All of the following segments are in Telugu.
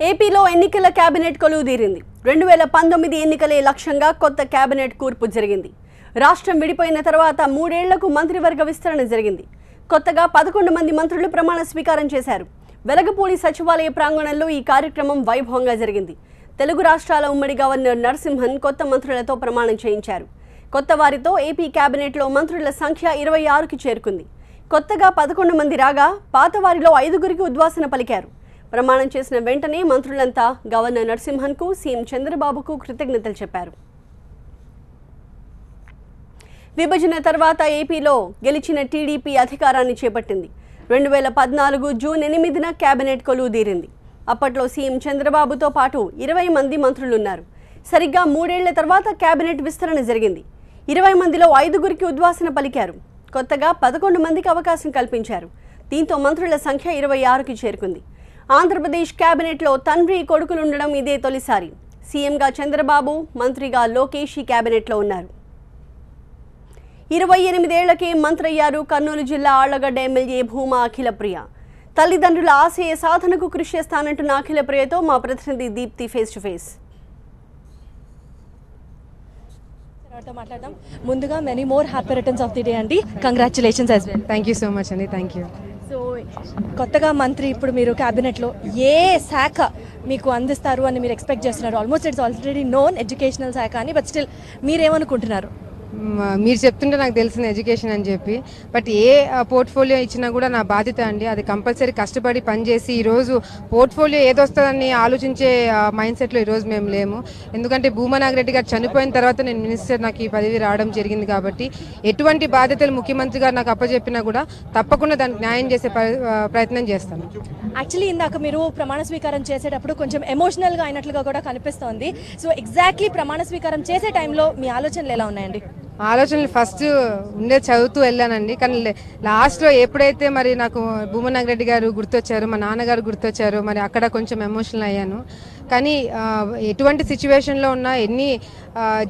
ఏపీలో ఎన్నికల కేబినెట్ కొలువుదీరింది. 2019 ఎన్నికలే లక్ష్యంగా కొత్త కేబినెట్ కూర్పు జరిగింది. రాష్ట్రం విడిపోయిన తర్వాత 3 ఏళ్లకు మంత్రివర్గ విస్తరణ జరిగింది. కొత్తగా 11 మంది మంత్రులు ప్రమాణ స్వీకారం చేశారు. వెలగపూడి సచివాలయ ప్రాంగణంలో ఈ కార్యక్రమం వైభవంగా జరిగింది. తెలుగు రాష్ట్రాల ఉమ్మడి గవర్నర్ నరసింహన్ కొత్త మంత్రులతో ప్రమాణం చేయించారు. కొత్త వారితో ఏపీ కేబినెట్లో మంత్రుల సంఖ్య 26కి చేరుకుంది. కొత్తగా 11 మంది రాగా పాత వారిలో 5గురికి ఉద్వాసన పలికారు. ప్రమాణం చేసిన వెంటనే మంత్రులంతా గవర్నర్ నరసింహన్కు, సీఎం చంద్రబాబుకు కృతజ్ఞతలు చెప్పారు. విభజన తర్వాత ఏపీలో గెలిచిన టీడీపీ అధికారాన్ని చేపట్టింది. 2014 జూన్ 8న కేబినెట్ కొలువుదీరింది. అప్పట్లో సీఎం చంద్రబాబుతో పాటు 20 మంది మంత్రులున్నారు. సరిగ్గా 3 ఏళ్ల తర్వాత కేబినెట్ విస్తరణ జరిగింది. 20 మందిలో 5గురికి ఉద్వాసన పలికారు. కొత్తగా 11 మందికి అవకాశం కల్పించారు. దీంతో మంత్రుల సంఖ్య 26కి చేరుకుంది. ఆంధ్రప్రదేశ్ కేబినెట్లో తండ్రి కొడుకులు ఉండడం ఇదే తొలిసారి. సీఎంగా చంద్రబాబు, మంత్రిగా లోకేష్ ఈ కేబినెట్లో ఉన్నారు. 28 ఏళ్లకే మంత్రయ్యారు కర్నూలు జిల్లా ఆళ్లగడ్డ ఎమ్మెల్యే భూమా అఖిలప్రియ. తల్లిదండ్రుల ఆశయ సాధనకు కృషి చేస్తానంటున్న అఖిలప్రియతో మా ప్రతినిధి దీప్తి ఫేస్ టు ఫేస్. మాట్లాడదాం. ముందుగా many more happy returns of the day అండి. Congratulations as well. Thank you so much అండి. Thank you. సో కొత్తగా మంత్రి ఇప్పుడు మీరు క్యాబినెట్లో ఏ శాఖ మీకు అందిస్తారు అని మీరు ఎక్స్పెక్ట్ చేస్తున్నారు? Almost it's already known educational శాఖ అని, బట్ స్టిల్ మీరేమనుకుంటున్నారు? మీరు చెప్తుంటే నాకు తెలిసిన ఎడ్యుకేషన్ అని చెప్పి, బట్ ఏ పోర్ట్ఫోలియో ఇచ్చినా కూడా నా బాధ్యత అండి. అది కంపల్సరీ కష్టపడి పనిచేసి ఈరోజు పోర్ట్ఫోలియో ఏదొస్తుందని ఆలోచించే మైండ్ సెట్లో ఈరోజు మేము లేము. ఎందుకంటే భూమా నాగిరెడ్డి గారు చనిపోయిన తర్వాత నేను మినిస్టర్ నాకు ఈ పదవి రావడం జరిగింది కాబట్టి ఎటువంటి బాధ్యతలు ముఖ్యమంత్రి గారు నాకు అప్పచెప్పినా కూడా తప్పకుండా దానికి న్యాయం చేసే ప్రయత్నం చేస్తాను. యాక్చువల్లీ ఇందాక మీరు ప్రమాణ స్వీకారం చేసేటప్పుడు కొంచెం ఎమోషనల్గా అయినట్లుగా కూడా కనిపిస్తోంది. సో ఎగ్జాక్ట్లీ ప్రమాణ స్వీకారం చేసే టైంలో మీ ఆలోచనలు ఎలా ఉన్నాయండి? ఆలోచనలు ఫస్ట్ ఉండే చదువుతూ వెళ్ళానండి, కానీ లాస్ట్లో ఎప్పుడైతే మరి నాకు భూమా నాగిరెడ్డి గారు గుర్తొచ్చారు, మా నాన్నగారు గుర్తొచ్చారు, మరి అక్కడ కొంచెం ఎమోషనల్ అయ్యాను. కానీ ఎటువంటి సిచ్యువేషన్లో ఉన్నా ఎన్ని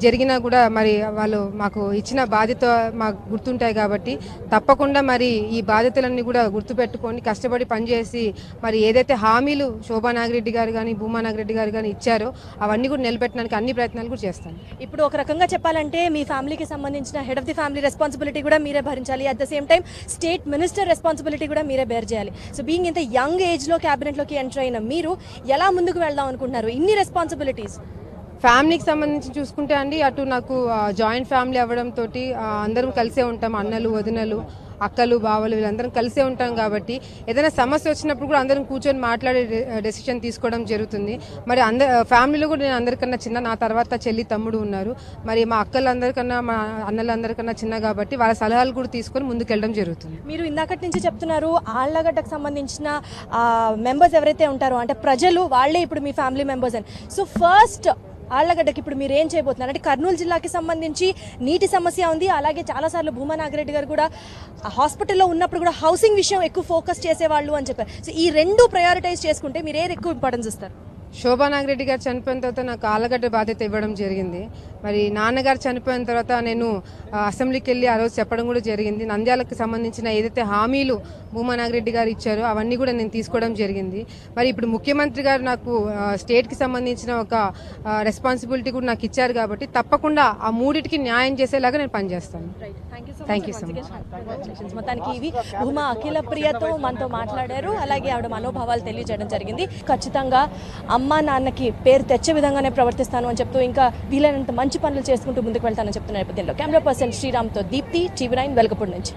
జరిగినా కూడా మరి వాళ్ళు మాకు ఇచ్చిన బాధ్యత మాకు గుర్తుంటాయి కాబట్టి తప్పకుండా మరి ఈ బాధ్యతలన్నీ కూడా గుర్తుపెట్టుకొని కష్టపడి పనిచేసి మరి ఏదైతే హామీలు శోభా నాగిరెడ్డి గారు కానీ భూమా నాగిరెడ్డి గారు కానీ ఇచ్చారో అవన్నీ కూడా నిలబెట్టడానికి అన్ని ప్రయత్నాలు కూడా చేస్తాను. ఇప్పుడు ఒక రకంగా చెప్పాలంటే మీ ఫ్యామిలీకి సంబంధించిన head of the family responsibility కూడా మీరే భరించాలి. At the same time state minister responsibility కూడా మీరే బేర్ చేయాలి. సో బీయింగ్ ఇంత యంగ్ ఏజ్లో క్యాబినెట్లోకి ఎంటర్ అయిన మీరు ఎలా ముందుకు వెళ్దాం అనుకుంటున్నారు ఇన్ని రెస్పాన్సిబిలిటీస్? ఫ్యామిలీకి సంబంధించి చూసుకుంటే అండి, అటు నాకు జాయింట్ ఫ్యామిలీ అవ్వడంతో అందరం కలిసే ఉంటాం. అన్నలు, వదినలు, అక్కలు, బావలు వీళ్ళందరం కలిసే ఉంటాం కాబట్టి ఏదైనా సమస్య వచ్చినప్పుడు కూడా అందరం కూర్చొని మాట్లాడే డెసిషన్ తీసుకోవడం జరుగుతుంది. మరి ఫ్యామిలీలో కూడా నేను అందరికన్నా చిన్న, నా తర్వాత చెల్లి, తమ్ముడు ఉన్నారు. మరి మా అక్కలందరికన్నా మా అన్నలందరికన్నా చిన్న కాబట్టి వాళ్ళ సలహాలు కూడా తీసుకొని ముందుకెళ్ళడం జరుగుతుంది. మీరు ఇందాకటి నుంచి చెప్తున్నారు ఆళ్లగడ్డకు సంబంధించిన మెంబర్స్ ఎవరైతే ఉంటారో అంటే ప్రజలు వాళ్ళే ఇప్పుడు మీ ఫ్యామిలీ మెంబర్స్ అని. సో ఫస్ట్ ఆళ్లగడ్డకి ఇప్పుడు మీరు ఏం చేయబోతున్నారు అంటే కర్నూలు జిల్లాకి సంబంధించి నీటి సమస్య ఉంది. అలాగే చాలాసార్లు భూమా నాగిరెడ్డి గారు కూడా హాస్పిటల్లో ఉన్నప్పుడు కూడా హౌసింగ్ విషయం ఎక్కువ ఫోకస్ చేసేవాళ్ళు అని చెప్పారు. సో ఈ రెండు ప్రయారిటైజ్ చేసుకుంటే మీరు ఏది ఎక్కువ ఇంపార్టెన్స్ ఇస్తారు? శోభా నాగిరెడ్డి గారు చనిపోయిన తర్వాత నాకు ఆళ్లగడ్డ బాధ్యత ఇవ్వడం జరిగింది. మరి నాన్నగారు చనిపోయిన తర్వాత నేను అసెంబ్లీకి వెళ్ళి ఆ రోజు చెప్పడం కూడా జరిగింది. నంద్యాలకు సంబంధించిన ఏదైతే హామీలు భూమా నాగిరెడ్డి గారు ఇచ్చారో అవన్నీ కూడా నేను తీసుకోవడం జరిగింది. మరి ఇప్పుడు ముఖ్యమంత్రి గారు నాకు స్టేట్కి సంబంధించిన ఒక రెస్పాన్సిబిలిటీ కూడా నాకు ఇచ్చారు కాబట్టి తప్పకుండా ఆ మూడింటికి న్యాయం చేసేలాగా నేను పనిచేస్తాను. Thank you so much. మొత్తానికి ఇవి భూమా అఖిలప్రియతో మనతో మాట్లాడారు. అలాగే ఆవిడ మనోభావాలు తెలియజేయడం జరిగింది. ఖచ్చితంగా అమ్మా నాన్నకి పేరు తెచ్చే విధంగానే ప్రవర్తిస్తాను అని చెప్తూ ఇంకా వీలైనంత మంచి పనులు చేసుకుంటూ ముందుకు వెళ్తానని చెప్తున్న నేపథ్యంలో కెమెరా పర్సన్ శ్రీరామ్తో దీప్తి, TV9 వెలగపూడి నుంచి.